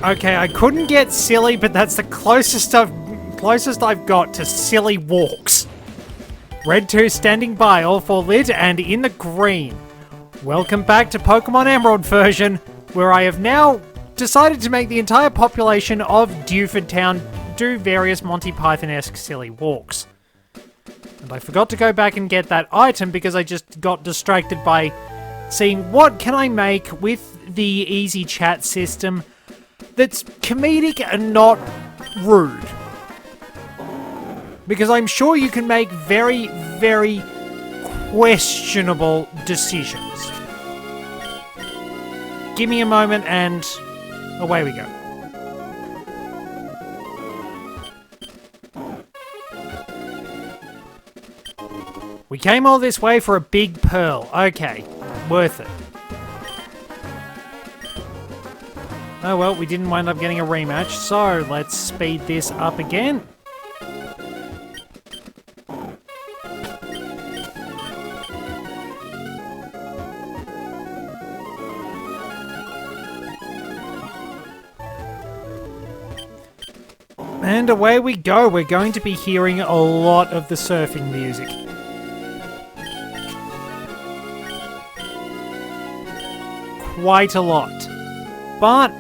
Okay, I couldn't get silly, but that's the closest I've got to silly walks. Red 2 standing by, all 4 lit and in the green. Welcome back to Pokemon Emerald version, where I have now decided to make the entire population of Dewford Town do various Monty Python-esque silly walks. And I forgot to go back and get that item because I just got distracted by seeing what can I make with the easy chat system that's comedic and not rude. Because I'm sure you can make very, very questionable decisions. Give me a moment and away we go. We came all this way for a big pearl. Okay, worth it. Oh well, we didn't wind up getting a rematch, so let's speed this up again. And away we go. We're going to be hearing a lot of the surfing music. Quite a lot. But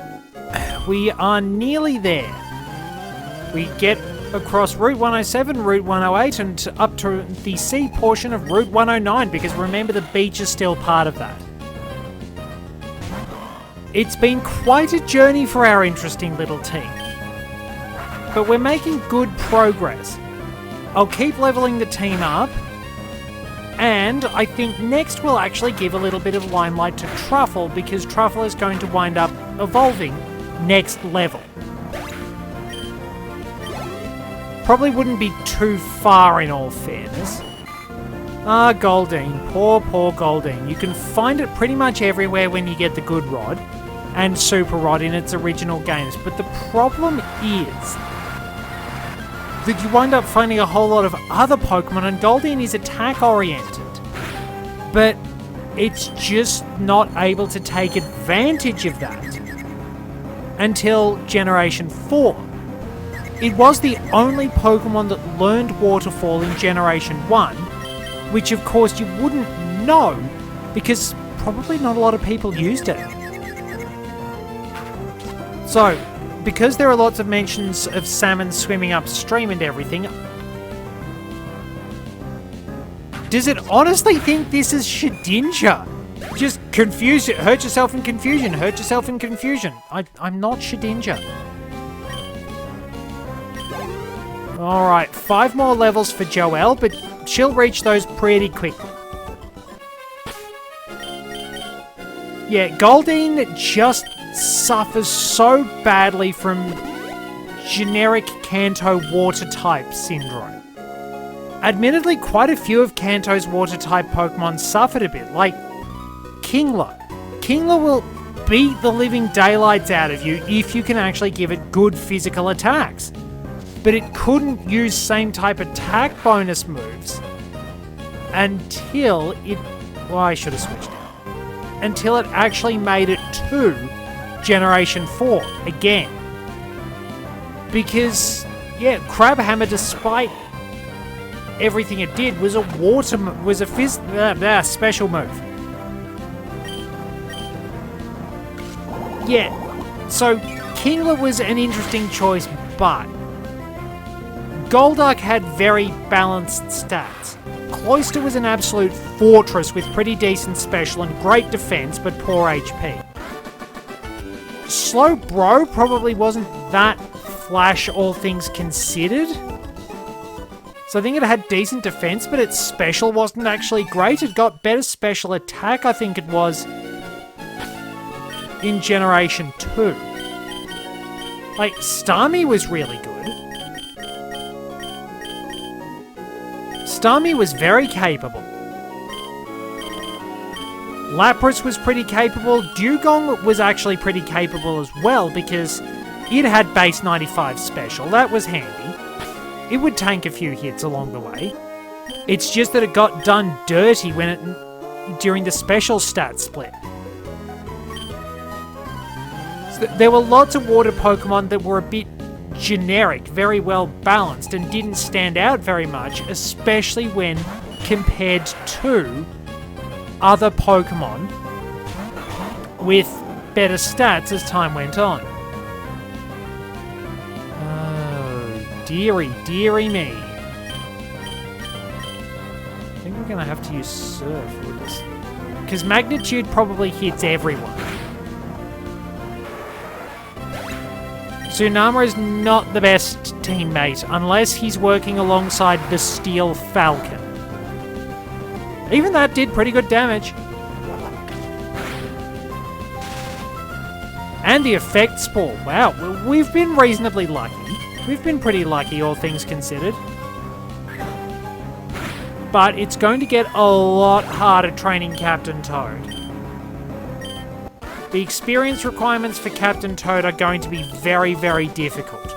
we are nearly there. We get across Route 107, Route 108, and up to the sea portion of Route 109, because remember, the beach is still part of that. It's been quite a journey for our interesting little team. But we're making good progress. I'll keep leveling the team up, and I think next we'll actually give a little bit of limelight to Truffle, because Truffle is going to wind up evolving next level. Probably wouldn't be too far in all fairness. Ah, Goldeen. Poor, poor Goldeen. You can find it pretty much everywhere when you get the Good Rod and Super Rod in its original games, but the problem is that you wind up finding a whole lot of other Pokemon, and Goldeen is attack-oriented. But it's just not able to take advantage of that until Generation 4. It was the only Pokemon that learned Waterfall in Generation 1, which of course you wouldn't know because probably not a lot of people used it. So, because there are lots of mentions of salmon swimming upstream and everything, does it honestly think this is Shedinja? Just confuse it, hurt yourself in confusion, hurt yourself in confusion. I'm not Shedinja. Alright, 5 more levels for Joelle, but she'll reach those pretty quickly. Yeah, Goldeen just suffers so badly from generic Kanto water-type syndrome. Admittedly, quite a few of Kanto's water-type Pokemon suffered a bit, like Kingler. Kingler will beat the living daylights out of you if you can actually give it good physical attacks. But it couldn't use same type attack bonus moves until it... Well, I should have switched it. Until it actually made it to Generation 4 again. Because, yeah, Crabhammer, despite everything it did, was a special move. Yeah, so Kingler was an interesting choice, but Golduck had very balanced stats. Cloyster was an absolute fortress with pretty decent special and great defense, but poor HP. Slowbro probably wasn't that flash, all things considered. So I think it had decent defense, but its special wasn't actually great. It got better special attack, I think it was, in Generation 2. Like, Starmie was really good. Starmie was very capable. Lapras was pretty capable. Dugong was actually pretty capable as well because it had base 95 special. That was handy. It would tank a few hits along the way. It's just that it got done dirty during the special stat split. So there were lots of water Pokemon that were a bit generic, very well balanced, and didn't stand out very much, especially when compared to other Pokemon with better stats as time went on. Oh, dearie, dearie me. I think we're going to have to use Surf with this. Because Magnitude probably hits everyone. Tsunama is not the best teammate unless he's working alongside the Steel Falcon. Even that did pretty good damage. And the Effect Spore. Wow, we've been reasonably lucky. We've been pretty lucky, all things considered. But it's going to get a lot harder training Captain Toad. The experience requirements for Captain Toad are going to be very, very difficult.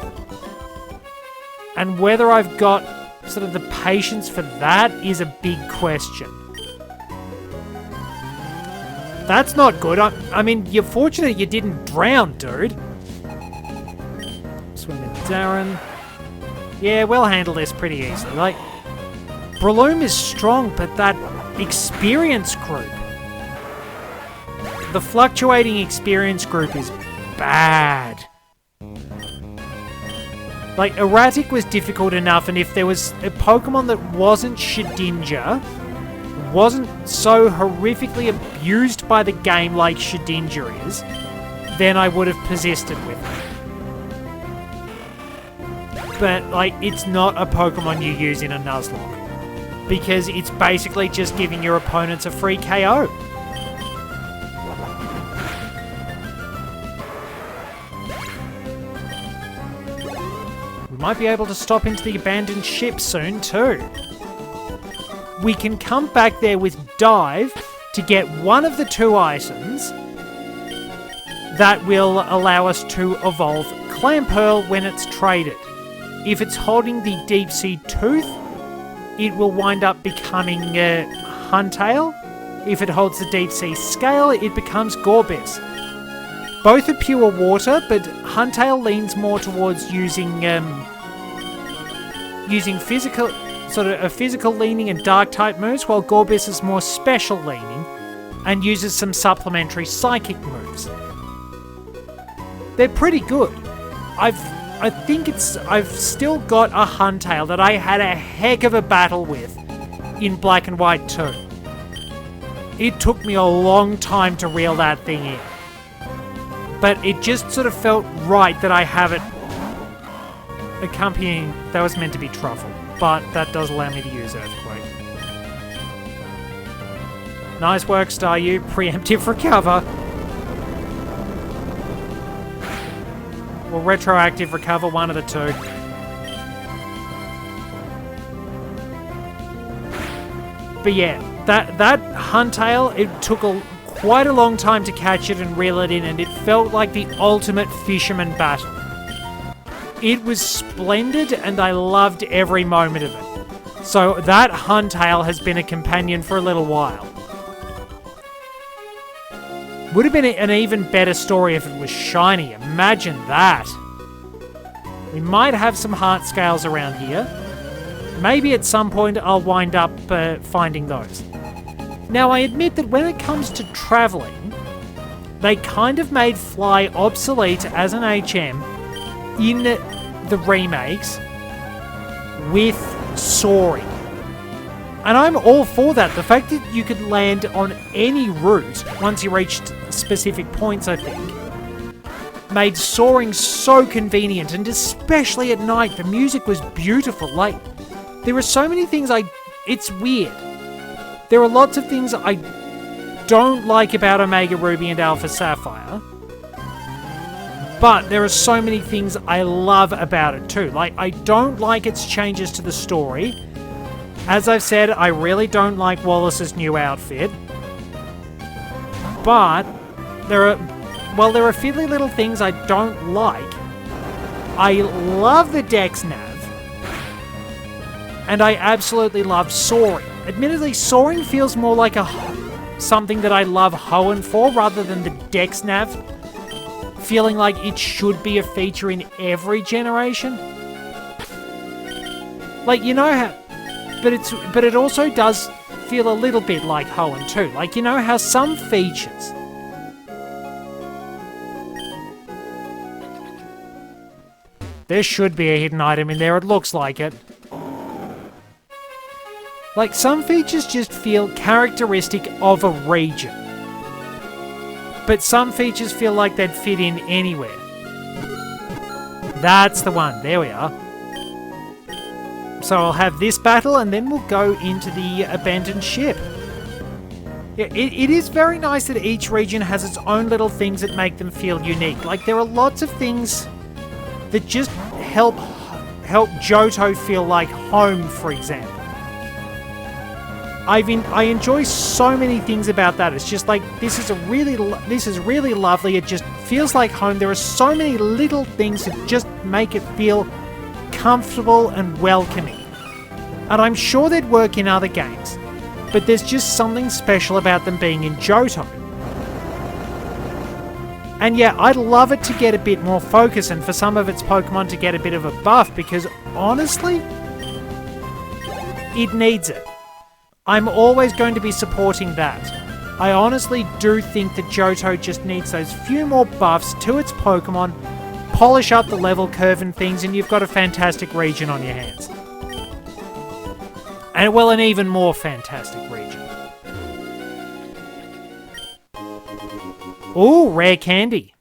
And whether I've got sort of the patience for that is a big question. That's not good. I mean, you're fortunate you didn't drown, dude. Swim with Darren. Yeah, we'll handle this pretty easily. Like, Breloom is strong, but that experience group, the fluctuating experience group is bad. Like, Erratic was difficult enough, and if there was a Pokemon that wasn't Shedinja, wasn't so horrifically abused by the game like Shedinja is, then I would have persisted with it. But, like, it's not a Pokemon you use in a Nuzlocke, because it's basically just giving your opponents a free KO. We might be able to stop into the abandoned ship soon too. We can come back there with Dive to get one of the two items that will allow us to evolve Clamperl when it's traded. If it's holding the Deep Sea Tooth, it will wind up becoming Huntail. If it holds the Deep Sea Scale, it becomes Gorbis. Both are pure water, but Huntail leans more towards using physical, sort of a physical leaning and dark type moves, while Gorbis is more special leaning and uses some supplementary psychic moves. They're pretty good. I've still got a Huntail that I had a heck of a battle with in Black and White 2. It took me a long time to reel that thing in. But it just sort of felt right that I have it accompanying... That was meant to be Truffle, but that does allow me to use Earthquake. Nice work, Staryu. Preemptive recover. Or retroactive recover, one of the two. But yeah, that Huntail, it took quite a long time to catch it and reel it in, and it felt like the ultimate fisherman battle. It was splendid, and I loved every moment of it. So that Huntail has been a companion for a little while. Would have been an even better story if it was shiny. Imagine that. We might have some heart scales around here. Maybe at some point I'll wind up finding those. Now, I admit that when it comes to travelling, they kind of made Fly obsolete as an HM in the remakes with soaring. And I'm all for that. The fact that you could land on any route once you reached specific points, I think, made soaring so convenient, and especially at night, the music was beautiful. Like, there are so many things it's weird. There are lots of things I don't like about Omega Ruby and Alpha Sapphire, but there are so many things I love about it too. Like, I don't like its changes to the story. As I've said, I really don't like Wallace's new outfit. But there are fiddly little things I don't like. I love the Dex Nav. And I absolutely love soaring. Admittedly, soaring feels more like something that I love Hoenn for rather than the Dex Nav feeling like it should be a feature in every generation. Like, you know how... But it also does feel a little bit like Hoenn too. Like, you know how some features... There should be a hidden item in there, it looks like it. Like, some features just feel characteristic of a region. But some features feel like they'd fit in anywhere. That's the one. There we are. So I'll have this battle, and then we'll go into the abandoned ship. Yeah, it is very nice that each region has its own little things that make them feel unique. Like, there are lots of things that just help Johto feel like home, for example. I enjoy so many things about that. It's just like, this is really lovely. It just feels like home. There are so many little things that just make it feel comfortable and welcoming. And I'm sure they'd work in other games, but there's just something special about them being in Johto. And yeah, I'd love it to get a bit more focus and for some of its Pokemon to get a bit of a buff, because honestly, it needs it. I'm always going to be supporting that. I honestly do think that Johto just needs those few more buffs to its Pokemon, polish up the level curve and things, and you've got a fantastic region on your hands. And well, an even more fantastic region. Ooh, rare candy.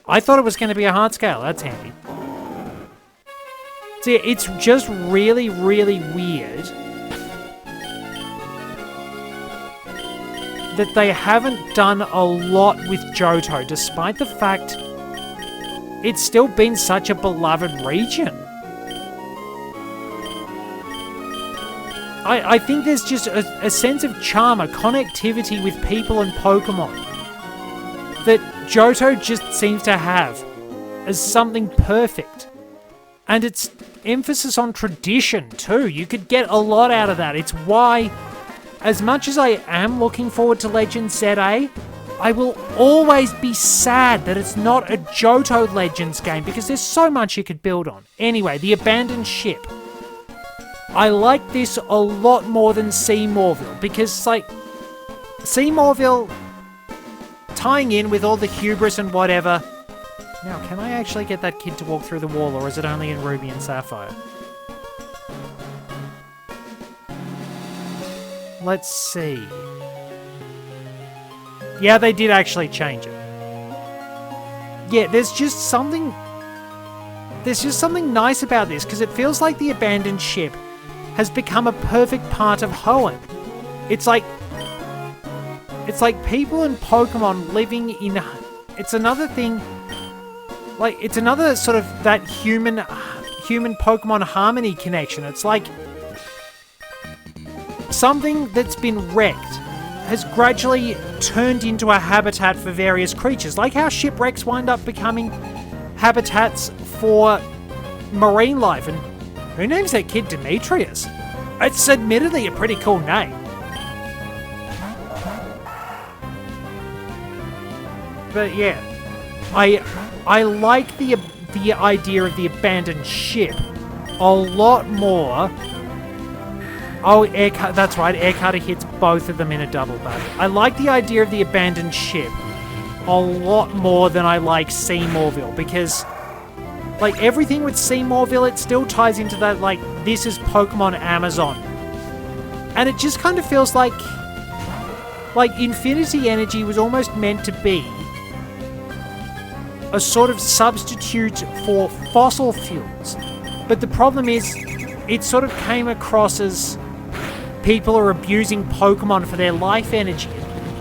I thought it was going to be a heart scale. That's handy. So yeah, it's just really, really weird that they haven't done a lot with Johto, despite the fact it's still been such a beloved region. I think there's just a sense of charm, a connectivity with people and Pokemon that Johto just seems to have as something perfect. And its emphasis on tradition too. You could get a lot out of that. It's why, as much as I am looking forward to Legends ZA, I will always be sad that it's not a Johto Legends game, because there's so much you could build on. Anyway, the abandoned ship. I like this a lot more than Seymourville, because, like, Seymourville tying in with all the hubris and whatever. Now, can I actually get that kid to walk through the wall, or is it only in Ruby and Sapphire? Let's see. Yeah, they did actually change it. Yeah, there's just something nice about this, because it feels like the abandoned ship has become a perfect part of Hoenn. It's like people and Pokemon living in... It's another thing... Like, it's another sort of that human-Pokemon harmony connection. It's like something that's been wrecked has gradually turned into a habitat for various creatures. Like how shipwrecks wind up becoming habitats for marine life. And who names their kid Demetrius? It's admittedly a pretty cool name. But yeah, I like the idea of the abandoned ship a lot more. Oh, that's right, Air Cutter hits both of them in a double battle. I like the idea of the abandoned ship a lot more than I like Seymourville, because, like, everything with Seymourville, it still ties into that, like, this is Pokemon Amazon. And it just kind of feels like Infinity Energy was almost meant to be a sort of substitute for fossil fuels. But the problem is, it sort of came across as people are abusing Pokemon for their life energy.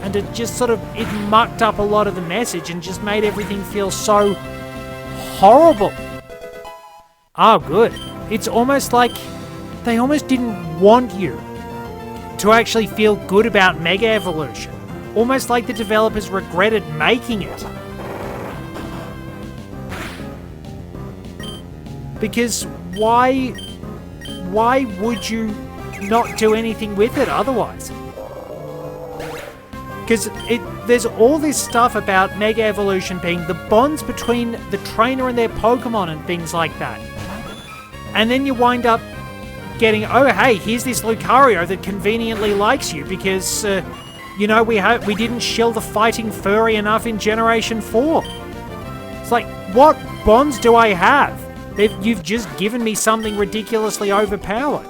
And it just sort of, it mucked up a lot of the message and just made everything feel so horrible. Oh, good. It's almost like they almost didn't want you to actually feel good about Mega Evolution. Almost like the developers regretted making it. Because why would you not do anything with it otherwise? Because there's all this stuff about Mega Evolution being the bonds between the trainer and their Pokemon and things like that. And then you wind up getting, oh hey, here's this Lucario that conveniently likes you because, you know, we didn't shill the fighting furry enough in Generation 4. It's like, what bonds do I have? You've just given me something ridiculously overpowered.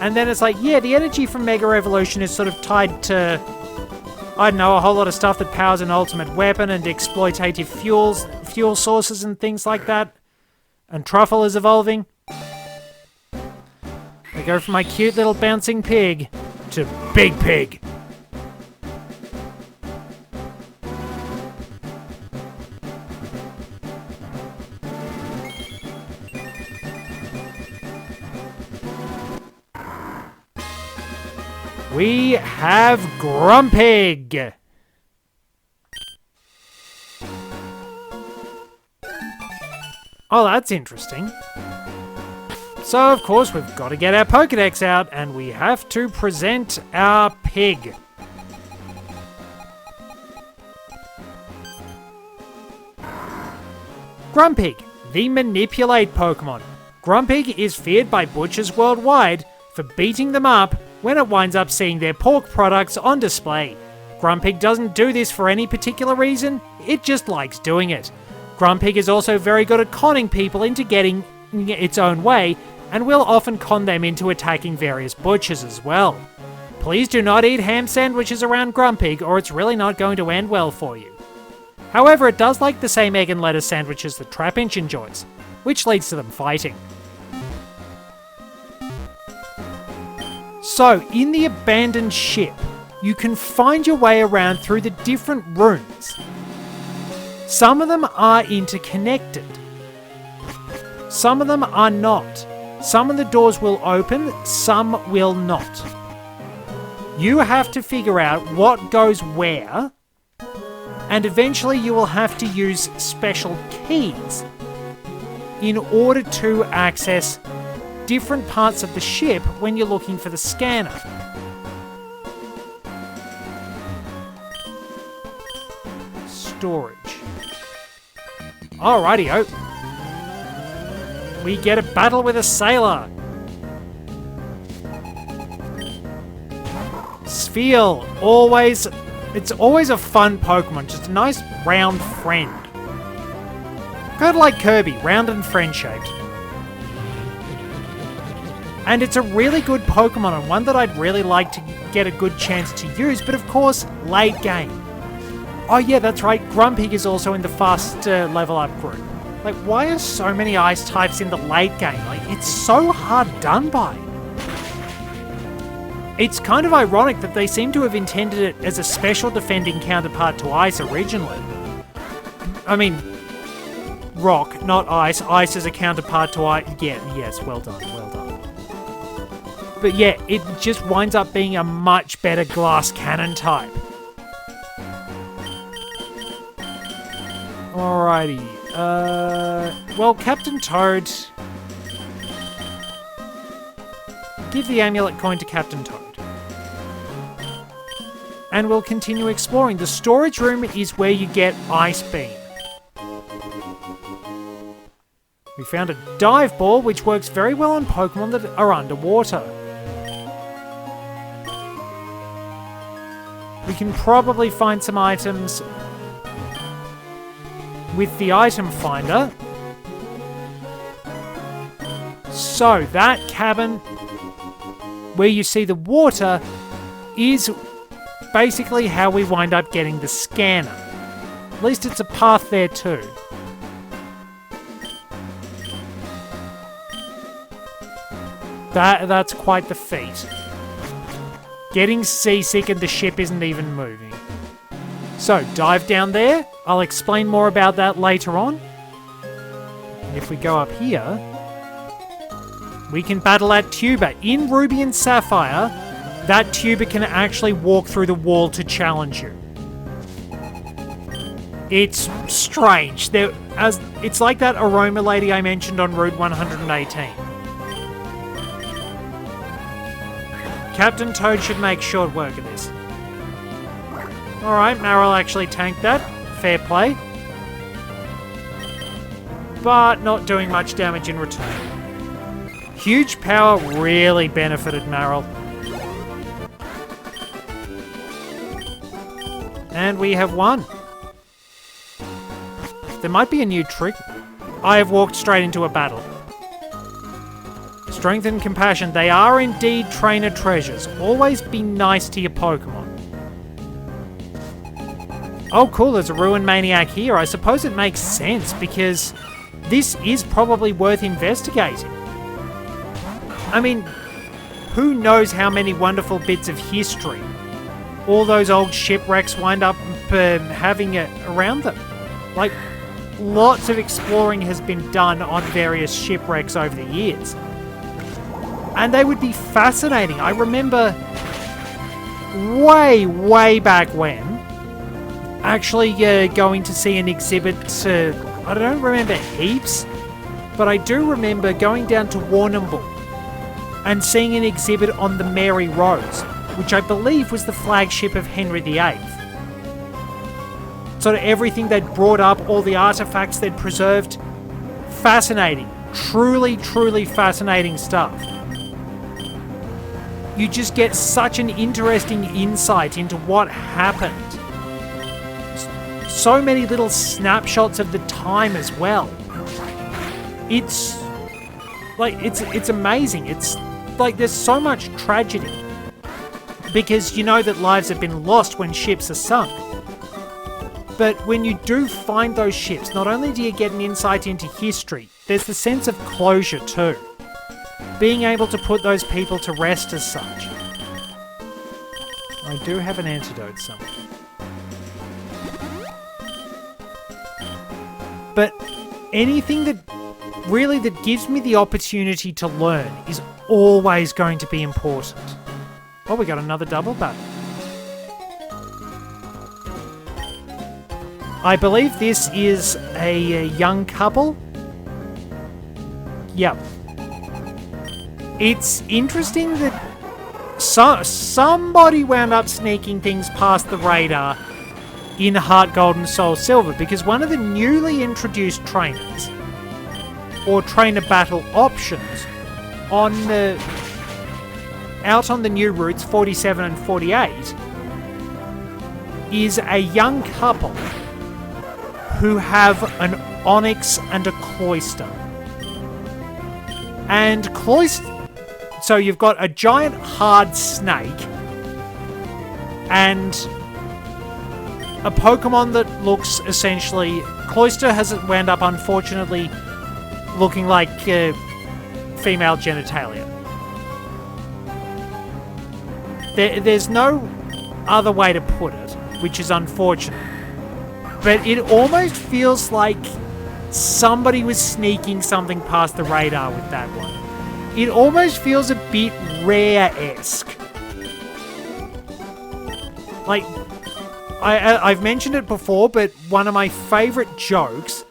And then it's like, yeah, the energy from Mega Evolution is sort of tied to, I don't know, a whole lot of stuff that powers an ultimate weapon and exploitative fuel sources and things like that. And Truffle is evolving. I go from my cute little bouncing pig to Big Pig. We have Grumpig. Oh, that's interesting. So, of course, we've got to get our Pokedex out, and we have to present our pig. Grumpig, the Manipulate Pokemon. Grumpig is feared by butchers worldwide for beating them up when it winds up seeing their pork products on display. Grumpig doesn't do this for any particular reason, it just likes doing it. Grumpig is also very good at conning people into getting its own way, and will often con them into attacking various butchers as well. Please do not eat ham sandwiches around Grumpig, or it's really not going to end well for you. However, it does like the same egg and lettuce sandwiches that Trapinch enjoys, which leads to them fighting. So, in the abandoned ship, you can find your way around through the different rooms. Some of them are interconnected. Some of them are not. Some of the doors will open, some will not. You have to figure out what goes where, and eventually you will have to use special keys in order to access different parts of the ship when you're looking for the scanner. Storage. Alrighty-o. We get a battle with a sailor. Spheal, it's always a fun Pokemon, just a nice round friend. Kind of like Kirby, round and friend-shaped. And it's a really good Pokemon, and one that I'd really like to get a good chance to use, but of course, late game. Oh yeah, that's right, Grumpig is also in the fast level up group. Like, why are so many ice types in the late game? Like, it's so hard done by. It's kind of ironic that they seem to have intended it as a special defending counterpart to ice originally. I mean, rock, not ice. Ice is a counterpart to ice. Yeah, yes, well done, well done. But yeah, it just winds up being a much better glass cannon type. Alrighty. Well, Captain Toad. Give the amulet coin to Captain Toad. And we'll continue exploring. The storage room is where you get Ice Beam. We found a dive ball, which works very well on Pokemon that are underwater. We can probably find some items with the item finder. So, that cabin where you see the water is basically how we wind up getting the scanner. At least it's a path there too. That's quite the feat. Getting seasick and the ship isn't even moving. So, dive down there. I'll explain more about that later on. And if we go up here, we can battle that tuber. In Ruby and Sapphire, that tuber can actually walk through the wall to challenge you. It's strange. It's like that aroma lady I mentioned on Route 118. Captain Toad should make short work of this. Alright, Marill actually tanked that. Fair play. But not doing much damage in return. Huge power really benefited Marill. And we have won. There might be a new trick. I have walked straight into a battle. Strength and compassion, they are indeed trainer treasures. Always be nice to your Pokemon. Oh cool, there's a Ruin Maniac here. I suppose it makes sense because this is probably worth investigating. I mean, who knows how many wonderful bits of history all those old shipwrecks wind up having around them. Like, lots of exploring has been done on various shipwrecks over the years. And they would be fascinating. I remember way back when actually going to see an exhibit. I don't remember heaps, but I do remember going down to Warrnambool and seeing an exhibit on the Mary Rose, which I believe was the flagship of Henry VIII. Sort of everything they'd brought up, all the artifacts they'd preserved. Fascinating. Truly fascinating stuff. You just get such an interesting insight into what happened. So many little snapshots of the time as well. It's like, it's amazing. It's like there's so much tragedy. Because you know that lives have been lost when ships are sunk. But when you do find those ships, not only do you get an insight into history, there's the sense of closure too. Being able to put those people to rest as such. I do have an antidote somewhere. But anything that gives me the opportunity to learn is always going to be important. Oh, we got another double battle. I believe this is a young couple. Yep. It's interesting that somebody wound up sneaking things past the radar in Heart Gold and Soul Silver, because one of the newly introduced trainers, or trainer battle options, out on the new routes 47 and 48, is a young couple who have an Onyx and a Cloyster. And Cloyster... So you've got a giant hard snake and a Pokemon that looks essentially... Cloyster has wound up, unfortunately, looking like female genitalia. There's no other way to put it, which is unfortunate. But it almost feels like somebody was sneaking something past the radar with that one. It almost feels a bit Rare-esque. Like, I've mentioned it before, but one of my favourite jokes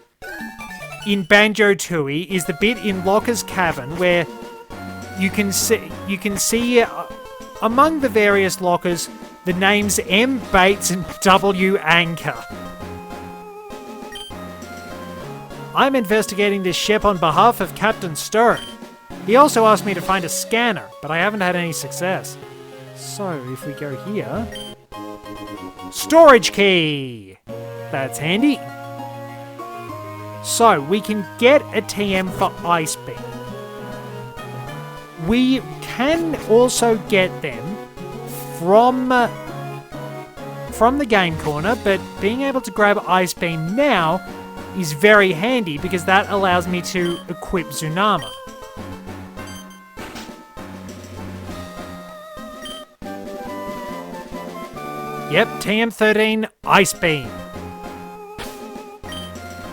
in Banjo-Tooie is the bit in Locker's Cavern where you can see among the various lockers the names M. Bates and W. Anchor. I'm investigating this ship on behalf of Captain Stern. He also asked me to find a scanner, but I haven't had any success. So, if we go here... Storage key! That's handy. So, we can get a TM for Ice Beam. We can also get them from the game corner, but being able to grab Ice Beam now is very handy because that allows me to equip Tsunama. Yep, TM13 Ice Beam.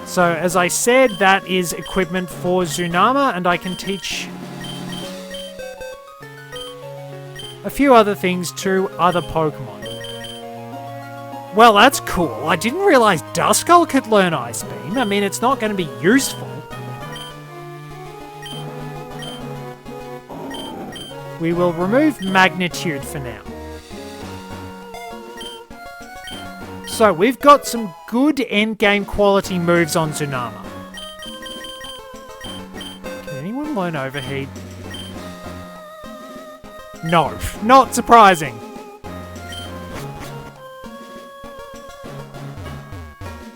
So, as I said, that is equipment for Tsunama, and I can teach a few other things to other Pokemon. Well, that's cool. I didn't realize Duskull could learn Ice Beam. I mean, it's not going to be useful. We will remove Magnitude for now. So, we've got some good endgame quality moves on Tsunama. Can anyone learn Overheat? No, not surprising.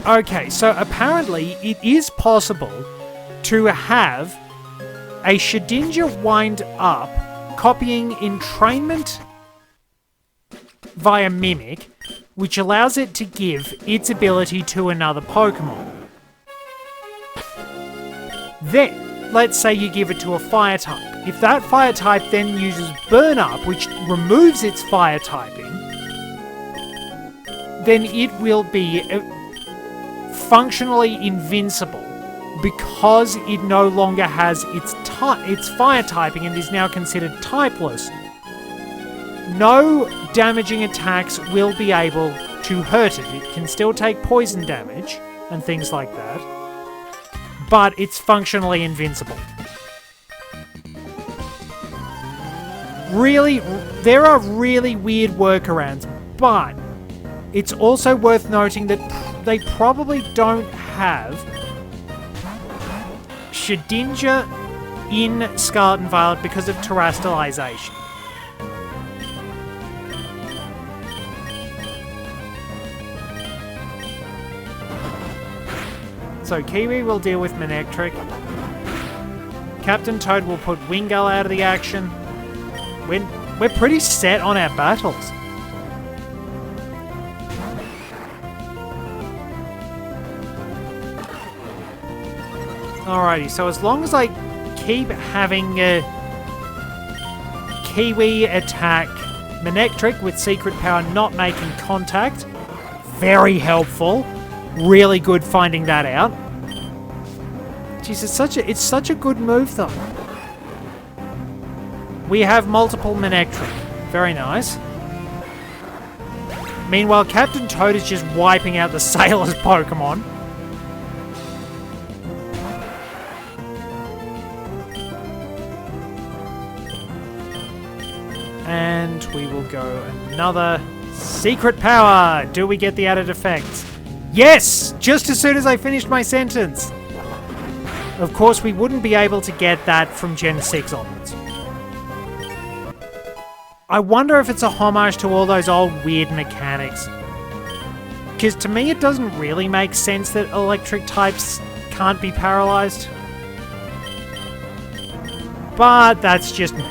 Okay, so apparently it is possible to have a Shedinja wind up copying entrainment via Mimic, which allows it to give its ability to another Pokemon. Then, let's say you give it to a fire type. If that fire type then uses Burn Up, which removes its fire typing, then it will be functionally invincible because it no longer has its fire typing and is now considered typeless. No damaging attacks will be able to hurt it. It can still take poison damage and things like that, but it's functionally invincible. Really, there are really weird workarounds, but it's also worth noting that they probably don't have Shedinja in Scarlet and Violet because of terrestrialization. So Kiwi will deal with Manectric. Captain Toad will put Wingull out of the action. We're pretty set on our battles. Alrighty, so as long as I keep having Kiwi attack Manectric with Secret Power not making contact, very helpful. Really good finding that out. Jeez, it's such a good move though. We have multiple Manectric. Very nice. Meanwhile, Captain Toad is just wiping out the Sailor's Pokemon. And we will go another Secret Power. Do we get the added effects? Yes! Just as soon as I finished my sentence. Of course, we wouldn't be able to get that from Gen 6 onwards. I wonder if it's a homage to all those old weird mechanics. Because to me, it doesn't really make sense that electric types can't be paralyzed. But that's just me.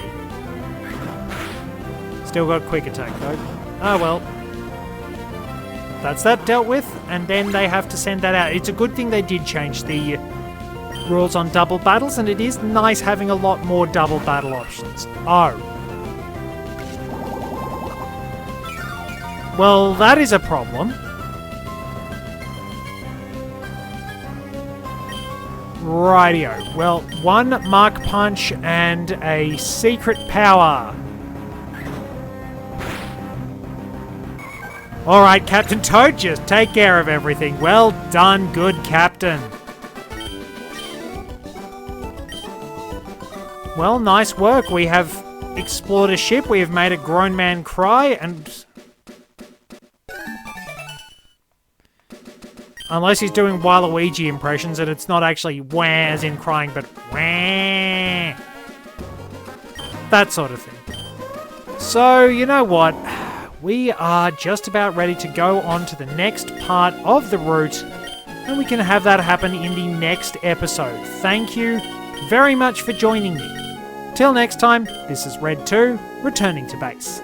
Still got quick attack though. Oh well. That's that dealt with, and then they have to send that out. It's a good thing they did change the rules on double battles, and it is nice having a lot more double battle options. Oh. Well, that is a problem. Rightio. Well, one Mark Punch and a Secret Power. Alright, Captain Toad, just take care of everything. Well done, good Captain. Well, nice work. We have explored a ship, we have made a grown man cry, and... Unless he's doing Waluigi impressions and it's not actually wah as in crying, but wah. That sort of thing. So, you know what? We are just about ready to go on to the next part of the route, and we can have that happen in the next episode. Thank you very much for joining me. Till next time, this is Red 2, returning to base.